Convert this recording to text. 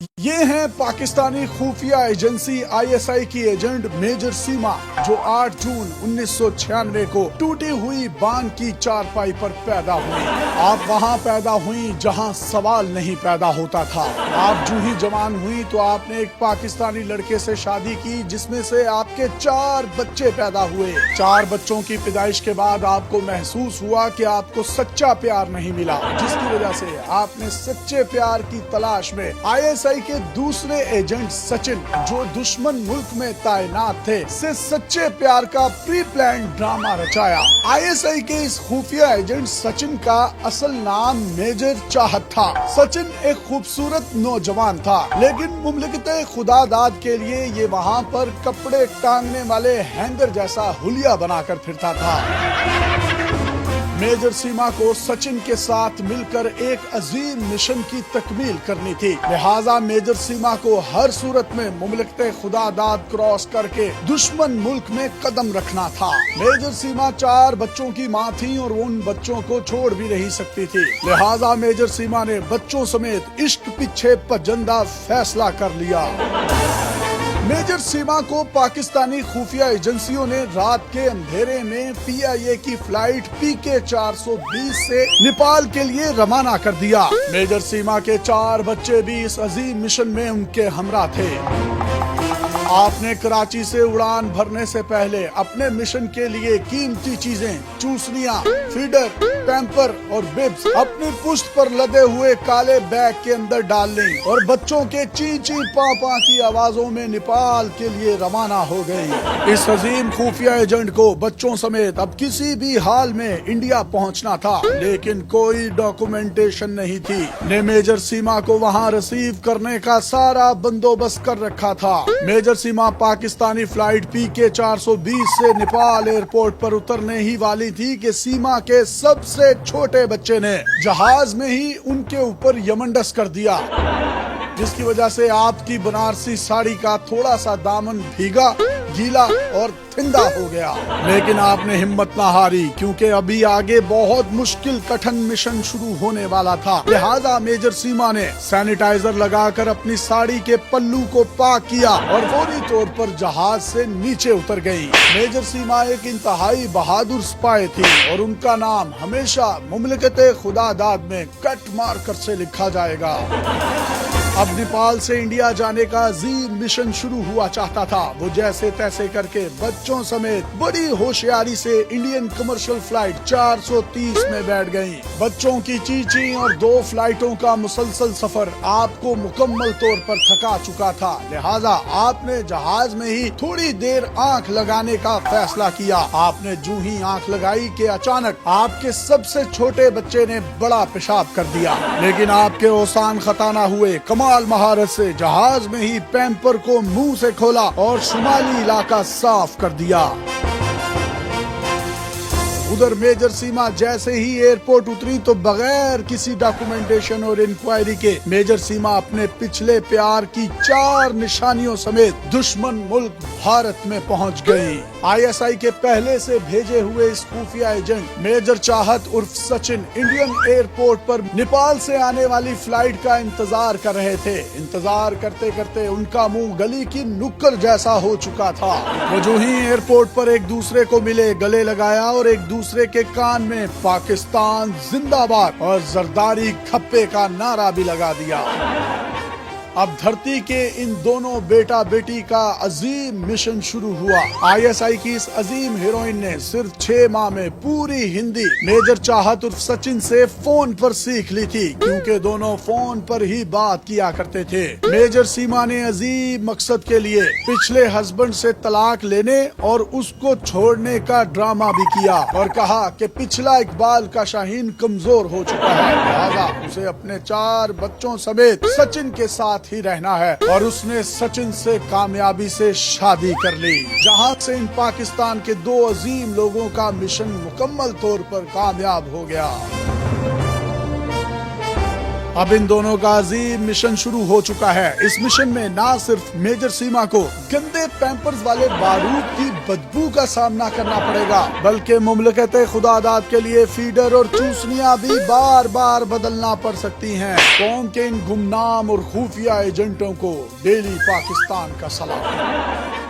ये हैं पाकिस्तानी खुफिया एजेंसी आईएसआई की एजेंट मेजर सीमा, जो 8 जून 1996 को टूटी हुई बांध की चारपाई पर पैदा हुई। आप वहाँ पैदा हुई जहाँ सवाल नहीं पैदा होता था। आप जो ही जवान हुई तो आपने एक पाकिस्तानी लड़के से शादी की, जिसमें से आपके 4 बच्चे पैदा हुए। 4 बच्चों की पैदाइश के बाद आपको महसूस हुआ कि आपको सच्चा प्यार नहीं मिला, जिसकी वजह से आपने सच्चे प्यार की तलाश में आईएसआई के दूसरे एजेंट सचिन, जो दुश्मन मुल्क में तैनात थे, से सच्चे प्यार का प्री प्लान ड्रामा रचाया। आईएसआई के इस खुफिया एजेंट सचिन का असल नाम मेजर चाहत था। सचिन एक खूबसूरत नौजवान था, लेकिन मुमलिकत खुदादाद के लिए ये वहाँ पर कपड़े टांगने वाले हैंगर जैसा हुलिया बनाकर फिरता था। मेजर सीमा को सचिन के साथ मिलकर एक अजीम मिशन की तकमील करनी थी, लिहाजा मेजर सीमा को हर सूरत में मुमलिकत खुदादाद क्रॉस करके दुश्मन मुल्क में कदम रखना था। मेजर सीमा 4 बच्चों की माँ थी और उन बच्चों को छोड़ भी नहीं सकती थी, लिहाजा मेजर सीमा ने बच्चों समेत इश्क पीछे पजंदा फैसला कर लिया। मेजर सीमा को पाकिस्तानी खुफिया एजेंसियों ने रात के अंधेरे में पीआईए की फ्लाइट पीके 420 से नेपाल के लिए रवाना कर दिया। मेजर सीमा के 4 बच्चे भी इस अजीम मिशन में उनके हमरा थे। आपने कराची से उड़ान भरने से पहले अपने मिशन के लिए कीमती चीजें, चूसनियाँ, फीडर, पैम्पर और बिब्स अपनी पुश्त पर लदे हुए काले बैग के अंदर डाल ली और बच्चों के ची ची पा पा की आवाजों में नेपाल के लिए रवाना हो गई। इस अजीम खुफिया एजेंट को बच्चों समेत अब किसी भी हाल में इंडिया पहुंचना था, लेकिन कोई डॉक्यूमेंटेशन नहीं थी। ने मेजर सीमा को वहां रिसीव करने का सारा बंदोबस्त कर रखा था। मेजर सीमा पाकिस्तानी फ्लाइट पीके 420 से नेपाल एयरपोर्ट पर उतरने ही वाली थी कि सीमा के सबसे छोटे बच्चे ने जहाज में ही उनके ऊपर यमंडस कर दिया, जिसकी वजह से आपकी बनारसी साड़ी का थोड़ा सा दामन भीगा, गीला और ठंडा हो गया। लेकिन आपने हिम्मत ना हारी, क्योंकि अभी आगे बहुत मुश्किल कठिन मिशन शुरू होने वाला था। लिहाजा मेजर सीमा ने सैनिटाइजर लगाकर अपनी साड़ी के पल्लू को पाक किया और फौरी तौर पर जहाज से नीचे उतर गई। मेजर सीमा एक इंतहाई बहादुर स्पाई थी और उनका नाम हमेशा मुमलिकत खुदादाद में कट मार्कर से लिखा जाएगा। अब नेपाल से इंडिया जाने का अजीम मिशन शुरू हुआ चाहता था। वो जैसे तैसे करके बच्चों समेत बड़ी होशियारी से इंडियन कमर्शियल फ्लाइट 430 में बैठ गयी। बच्चों की चीची और 2 फ्लाइटों का मुसलसल सफर आपको मुकम्मल तौर पर थका चुका था, लिहाजा आपने जहाज में ही थोड़ी देर आंख लगाने का फैसला किया। आपने जो ही आंख लगाई कि अचानक आपके सबसे छोटे बच्चे ने बड़ा पेशाब कर दिया, लेकिन आपके औसान खता ना हुए। कमाल महारत से जहाज में ही पैम्पर को मुंह से खोला और शुमाली इलाका साफ कर दिया। उधर मेजर सीमा जैसे ही एयरपोर्ट उतरी तो बगैर किसी डॉक्यूमेंटेशन और इंक्वायरी के मेजर सीमा अपने पिछले प्यार की 4 निशानियों समेत दुश्मन मुल्क भारत में पहुंच गई। आईएसआई के पहले से भेजे हुए इस खुफिया एजेंट मेजर चाहत उर्फ सचिन इंडियन एयरपोर्ट पर नेपाल से आने वाली फ्लाइट का इंतजार कर रहे थे। इंतजार करते करते उनका मुंह गली की नुक्कड़ जैसा हो चुका था। वो जो ही एयरपोर्ट पर एक दूसरे को मिले, गले लगाया और एक दूसरे के कान में पाकिस्तान जिंदाबाद और जरदारी खप्पे का नारा भी लगा दिया। अब धरती के इन दोनों बेटा बेटी का अजीम मिशन शुरू हुआ। आईएसआई की इस अजीम हीरोइन ने सिर्फ 6 माह में पूरी हिंदी मेजर चाहत उर्फ सचिन से फोन पर सीख ली थी, क्योंकि दोनों फोन पर ही बात किया करते थे। मेजर सीमा ने अजीम मकसद के लिए पिछले हस्बैंड से तलाक लेने और उसको छोड़ने का ड्रामा भी किया और कहा कि पिछला इकबाल का शाहीन कमजोर हो चुका है, लिहाजा उसे अपने 4 बच्चों समेत सचिन के साथ ही रहना है। और उसने सचिन से कामयाबी से शादी कर ली, जहां से इन पाकिस्तान के 2 अजीम लोगों का मिशन मुकम्मल तौर पर कामयाब हो गया। अब इन दोनों का अजीम मिशन शुरू हो चुका है। इस मिशन में न सिर्फ मेजर सीमा को गंदे पैंपर्स वाले बारूद की बदबू का सामना करना पड़ेगा, बल्कि मुमलकत खुदादाद के लिए फीडर और चूसनियां भी बार बार बदलना पड़ सकती हैं। कौम के इन गुमनाम और खुफिया एजेंटों को डेली पाकिस्तान का सलाम।